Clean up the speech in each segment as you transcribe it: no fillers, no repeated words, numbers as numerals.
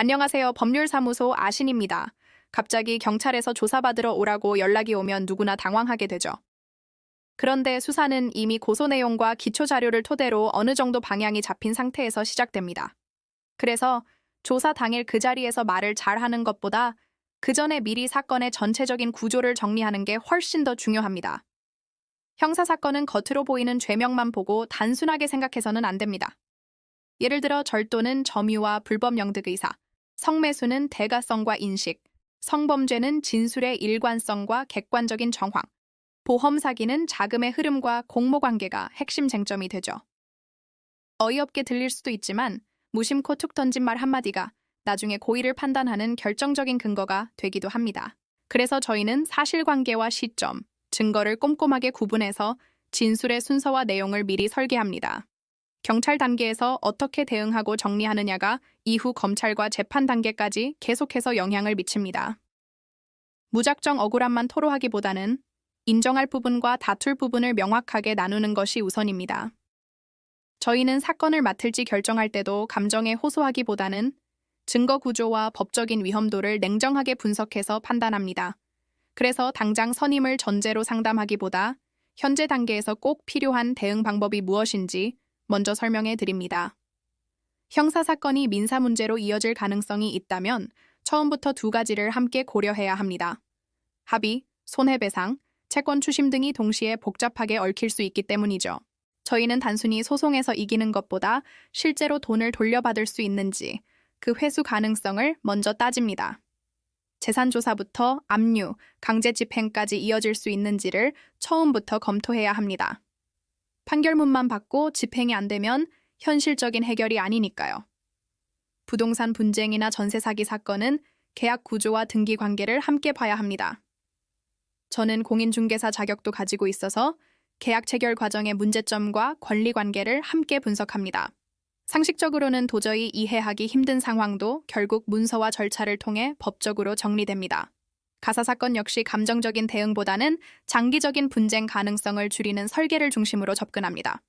안녕하세요. 법률사무소 아신입니다. 갑자기 경찰에서 조사받으러 오라고 연락이 오면 누구나 당황하게 되죠. 그런데 수사는 이미 고소 내용과 기초 자료를 토대로 어느 정도 방향이 잡힌 상태에서 시작됩니다. 그래서 조사 당일 그 자리에서 말을 잘하는 것보다 그 전에 미리 사건의 전체적인 구조를 정리하는 게 훨씬 더 중요합니다. 형사사건은 겉으로 보이는 죄명만 보고 단순하게 생각해서는 안 됩니다. 예를 들어 절도는 점유와 불법 영득의사, 성매수는 대가성과 인식, 성범죄는 진술의 일관성과 객관적인 정황, 보험 사기는 자금의 흐름과 공모관계가 핵심 쟁점이 되죠. 어이없게 들릴 수도 있지만 무심코 툭 던진 말 한마디가 나중에 고의를 판단하는 결정적인 근거가 되기도 합니다. 그래서 저희는 사실관계와 시점, 증거를 꼼꼼하게 구분해서 진술의 순서와 내용을 미리 설계합니다. 경찰 단계에서 어떻게 대응하고 정리하느냐가 이후 검찰과 재판 단계까지 계속해서 영향을 미칩니다. 무작정 억울함만 토로하기보다는 인정할 부분과 다툴 부분을 명확하게 나누는 것이 우선입니다. 저희는 사건을 맡을지 결정할 때도 감정에 호소하기보다는 증거 구조와 법적인 위험도를 냉정하게 분석해서 판단합니다. 그래서 당장 선임을 전제로 상담하기보다 현재 단계에서 꼭 필요한 대응 방법이 무엇인지 먼저 설명해 드립니다. 형사사건이 민사문제로 이어질 가능성이 있다면 처음부터 두 가지를 함께 고려해야 합니다. 합의, 손해배상, 채권 추심 등이 동시에 복잡하게 얽힐 수 있기 때문이죠. 저희는 단순히 소송에서 이기는 것보다 실제로 돈을 돌려받을 수 있는지 그 회수 가능성을 먼저 따집니다. 재산조사부터 압류, 강제집행까지 이어질 수 있는지를 처음부터 검토해야 합니다. 판결문만 받고 집행이 안 되면 현실적인 해결이 아니니까요. 부동산 분쟁이나 전세 사기 사건은 계약 구조와 등기 관계를 함께 봐야 합니다. 저는 공인중개사 자격도 가지고 있어서 계약 체결 과정의 문제점과 권리 관계를 함께 분석합니다. 상식적으로는 도저히 이해하기 힘든 상황도 결국 문서와 절차를 통해 법적으로 정리됩니다. 가사사건 역시 감정적인 대응보다는 장기적인 분쟁 가능성을 줄이는 설계를 중심으로 접근합니다.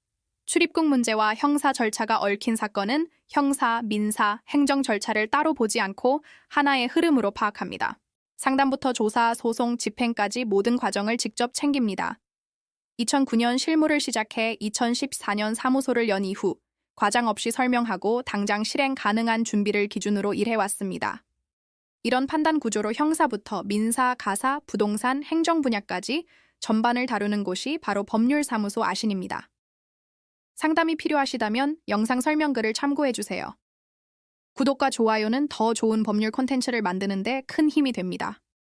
출입국 문제와 형사 절차가 얽힌 사건은 형사, 민사, 행정 절차를 따로 보지 않고 하나의 흐름으로 파악합니다. 상담부터 조사, 소송, 집행까지 모든 과정을 직접 챙깁니다. 2009년 실무를 시작해 2014년 사무소를 연 이후 과장 없이 설명하고 당장 실행 가능한 준비를 기준으로 일해왔습니다. 이런 판단 구조로 형사부터 민사, 가사, 부동산, 행정 분야까지 전반을 다루는 곳이 바로 법률사무소 아신입니다. 상담이 필요하시다면 영상 설명글을 참고해주세요. 구독과 좋아요는 더 좋은 법률 콘텐츠를 만드는 데 큰 힘이 됩니다.